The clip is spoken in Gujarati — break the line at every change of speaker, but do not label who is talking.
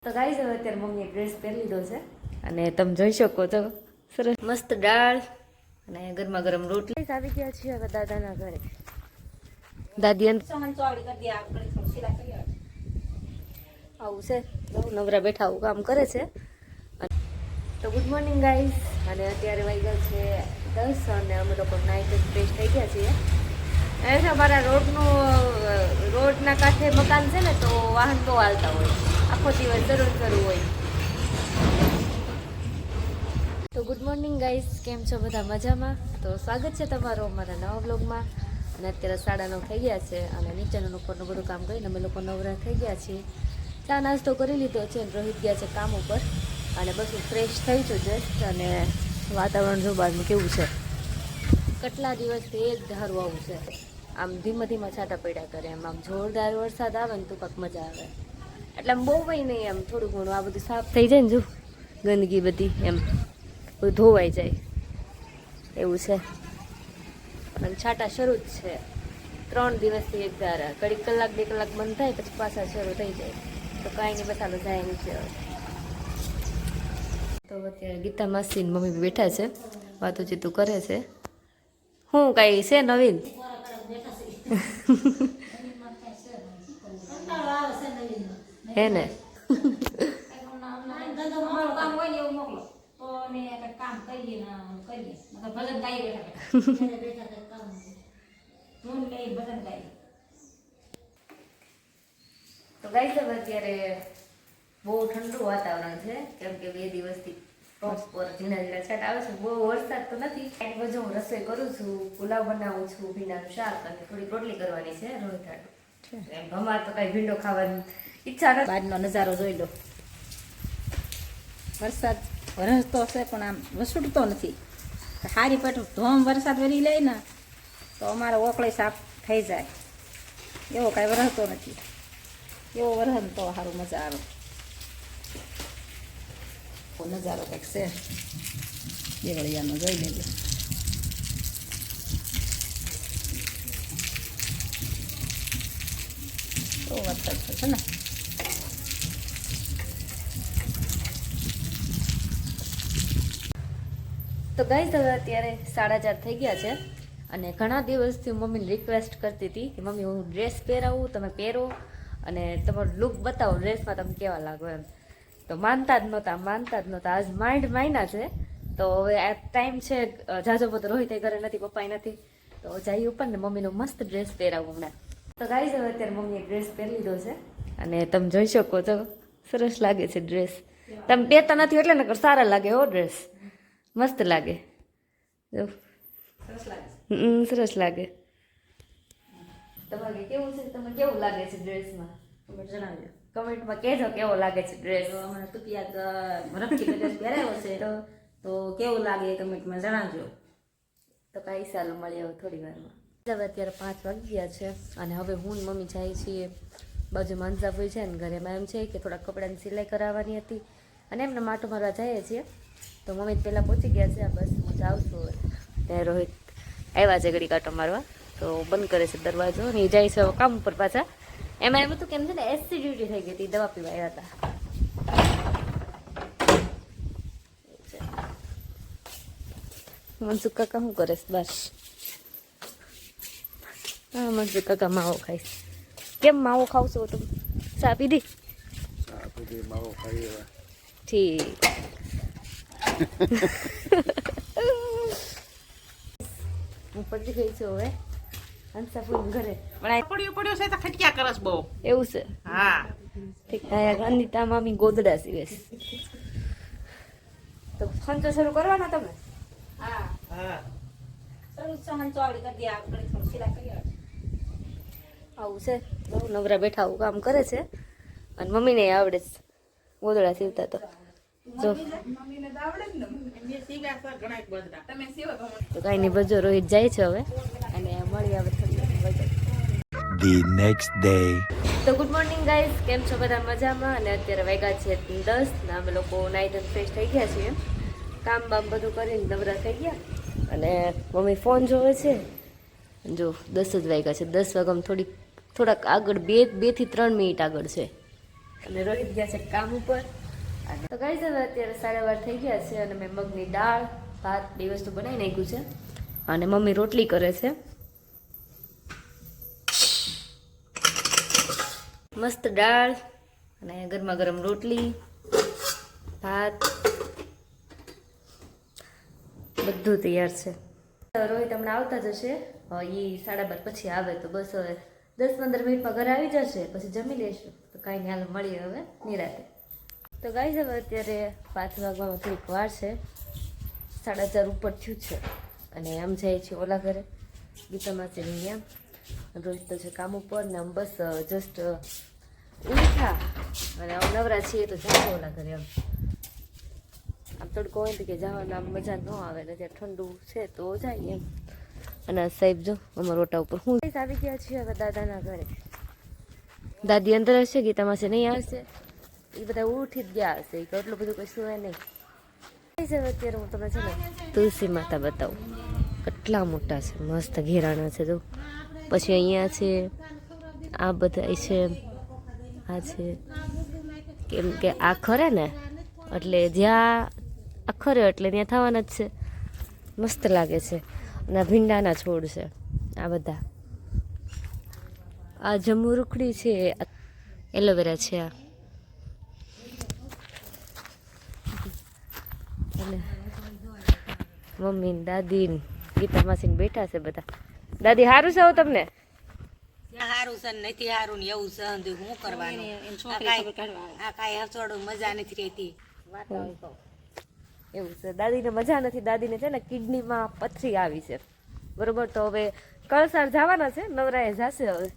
તો ગાઈસ હવે અત્યારે મમ્મીએ ડ્રેસ પહેરી લીધો છે અને તમે જોઈ શકો છો સરસ મસ્ત દાળ અને ગરમા ગરમ રોટલી આવી ગયા છે હવે દાદાના ઘરે. દાદી આવું છે નવરા બેઠા આવું કામ કરે છે. તો ગુડ મોર્નિંગ ગાઈસ, અને અત્યારે વાગ્યા છે 10 અને અમે લોકો નાઈટ ફ્રેશ થઈ ગયા છીએ. એ છે અમારા રોડના કાંઠે મકાન છે ને, તો વાહન બહુ હાલતા હોય, આખો દિવસ જરૂર હોય. તો ગુડ મોર્નિંગ ગાઈસ, કેમ છો બધા? મજામાં? તો સ્વાગત છે તમારું અમારા નવા બ્લોગમાં. અને અત્યારે 9:30 થઈ ગયા છે અને નીચેનું ઉપરનું બધું કામ કરીને અમે લોકો નવરા થઈ ગયા છીએ. ચા નાસ્તો કરી લીધો છે અને રોહિત ગયા છે કામ ઉપર અને બસ હું ફ્રેશ થઈ છું જસ્ટ. અને વાતાવરણ જો બહારનું કેવું છે, કેટલા દિવસથી એક ધારું આવું છે. આમ ધીમા ધીમા છાંટા પડ્યા કરે, આમ જોરદાર વરસાદ આવે ને તો કાંક મજા આવે. એટલે આમ બહુ કંઈ નહીં, એમ થોડું ઘણું આ બધું સાફ થઈ જાય ને, જો ગંદકી બધી એમ બધું ધોવાઈ જાય એવું છે. અને છાંટા શરૂ જ છે 3 દિવસથી એક ધારા, ઘડીક કલાક 2 કલાક બંધ થાય પછી પાછા શરૂ થઈ જાય. તો કાંઈ નહીં, બસ આલો જાય નીચે. તો અત્યારે ગીતા માસી ને મમ્મી બેઠા છે, વાતોચીતું કરે છે. શું કાંઈ છે નવીન? હે ને તો ગાઈસ હવે અત્યારે બહુ ઠંડુ વાતાવરણ છે, કેમ કે 2 દિવસથી ઝીણા ઝીણા છાંટ આવે છે. બહુ વરસાદ તો નથી. એની વજુ હું રસોઈ કરું છું, પુલાવ બનાવું છું, ભીંડાનું શાક અને થોડી રોટલી કરવાની છે રોહિત હાટુ. એમ અમારે તો કઈ ભીંડો ખાવાની ઈચ્છા નથી.
બહારનો નજારો જોઈ લો. વરસાદ વરસતો હશે પણ આમ વસૂટતો નથી. હારી પેટું ધોમ વરસાદ વરી લે ને તો અમારો ઓકળી સાફ થઈ જાય. એવો કાંઈ વરસતો નથી. એવો વરસ તો સારું મજા આવે. નજારો કંઈક છે દેવળિયાનો, જોઈ લેજો. તો વરસાદ થશે ને.
તો ગાઈસ હવે અત્યારે 4:30 થઈ ગયા છે અને ઘણા દિવસથી મમ્મીને રિક્વેસ્ટ કરતી હતી કે મમ્મી હું ડ્રેસ પહેરાવું, તમે પહેરો અને તમારો લુક બતાવો, ડ્રેસમાં તમે કેવા લાગો એમ. તો માનતા જ નહોતા. આજ માન્યા છે. તો હવે આ ટાઈમ છે, જાજો બધો રોહિત ઘરે નથી, પપ્પાએ નથી, તો જઈ ઉપર ને મમ્મીનો મસ્ત ડ્રેસ પહેરાવું હમણાં. તો ગાઈસ હવે અત્યારે મમ્મીએ ડ્રેસ પહેરી લીધો છે અને તમે જોઈ શકો છો સરસ લાગે છે ડ્રેસ. તમે પહેરતા નથી એટલે નકર સારા લાગે હો ડ્રેસ, મસ્ત લાગે. જો સરસ લાગે. તમારે કેવું છે? તમે કેવું લાગે છે ડ્રેસમાં?
જણાવજો
કમેન્ટમાં કહેજો કેવો લાગે છે ડ્રેસ.
મને તુપિયા વરખથી ડ્રેસ પહેરાવ્યો છે તો કેવું લાગે એ કમેન્ટમાં જણાવજો.
તો કાંઈ ચાલો મળીએ હવે થોડી વારમાં. હવે અત્યારે 5 વાગી ગયા છે અને હવે હું ને મમ્મી જાય છીએ બાજુમાં અંજાભાઈ છે ને ઘરેમાં એમ છે કે થોડા કપડાની સિલાઈ કરાવવાની હતી અને એમને માટો મારવા જઈએ છીએ. તો મમ્મી પહેલાં પહોંચી ગયા છે. બસ હું જાઉં છું હવે. ત્યાં રોહિત આવ્યા છે ઘડી કાંટો મારવા, તો બંધ કરે છે દરવાજો ને એ જાય છે હવે કામ ઉપર પાછા. એમાં એમ હતું કેમ છે ને, એસિડિટી થઈ ગઈ હતી, દવા પીવા આવ્યા હતા. મનસુખ કાકા શું કરે? બસ હા, મનસુખ કાકા માવો ખાઈશ. કેમ માવો ખાવશો તમે? ચા પીધી?
માવો ખાઈ.
ઠીક. હું પતી ગઈ છું હવે હંસાફૂલ ઘરે. પણ
પડ્યો છે તો ખટક્યા કરસ બહુ.
એવું છે?
હા
ઠીક. અનિતા મામી ગોદડા સીવે છે. તો ખંચો શરૂ કરવાના તમે?
હા હા સહન ચોળી કરી દે. આપણે થોડી સિલાઈ કરી
આવું છે. બહુ નવરા બેઠા આવું કામ કરે છે અને મમ્મીને આવડે છે ગોદડા સીવતા. તો જો તો કાંઈ નહીં, બજો રોહિત જાય છે હવે અને મળી આવે
The next day.
તો ગુડ મોર્નિંગ ગાઈઝ, કેમ છો બધા? મજામાં? અને અત્યારે વાગ્યા છે 10 ને અમે લોકો નાઈટ એન્ડ ફ્રેશ થઈ ગયા છીએ. કામ બામ બધું કરીને નવરા થઈ ગયા અને મમ્મી ફોન જોવે છે. જો 10 જ વાગ્યા છે. 10 વાગ્યામાં થોડાક આગળ 2 થી 3 મિનિટ આગળ છે. અને રોહિત ગયા છે કામ ઉપર. અને તો ગાઈસ હવે અત્યારે 12:30 થઈ ગયા છે અને મેં મગની દાળ ભાત બે વસ્તુ બનાવી નાખ્યું છે અને મમ્મી રોટલી કરે છે. મસ્ત દાળ અને ગરમા ગરમ રોટલી ભાત બધું તૈયાર છે. રોહિત હમણાં આવતા જ હશે, એ 12:30 પછી આવે તો બસ હવે 10-15 મિનિટમાં ઘરે આવી જશે, પછી જમી લઈશું. તો કાંઈ નહીં, હાલ મળીએ હવે નિરાતે. તો ગાઈસ હવે અત્યારે 5 વાગવામાં થોડીક વાર છે, 4:30 ઉપર થયું છે અને આમ જાય છે ઓલા ઘરે ગીતામાં છે ત્યાં. રોહિત તો છે કામ ઉપર ને આમ બસ જસ્ટ ઉઠા અને આમ નવરા છીએ તો જાય ઓલા ઘરે. આમ તડકો હોય તો કે જવાનું આમ મજા ન આવે ને ત્યાં ઠંડુ છે તો જાય એમ. અને સાહેબ જો અમારા રોટા ઉપર હું આવી ગયા છીએ હવે દાદાના ઘરે. દાદી અંદર હશે, ગીતામાં છે નહીં આવશે, એ બધા ઉઠી જ ગયા હશે, તો એટલું બધું કશું હોય નહીં. અત્યારે હું તમને છે ને તુલસી માતા બતાવું, કેટલા મોટા છે, મસ્ત ઘેરાણા છે. જો પછી અહીંયા છે, આ બધા છે, આ છે, કેમ કે આ ખરે ને એટલે જ્યાં આ ખરે એટલે ત્યાં થવાના જ છે. મસ્ત લાગે છે. અને આ ભીંડાના છોડ છે, આ બધા. આ જમરૂખડી છે, એલોવેરા છે. આ અને મમ્મી ને દાદી ને ગીતા માસી બેઠા છે બધા. દાદી હારું છે તમને?
હારું છે ને નથી હારું ને એવું છે, શું કરવાનું? આ કાંઈ હસોડું મજા નથી રહેતી.
એવું છે. દાદીને મજા નથી. દાદીને છે ને કિડનીમાં પથરી આવી છે, બરોબર. તો હવે કળસાર જવાના છે, નવરાએ જશે હવે.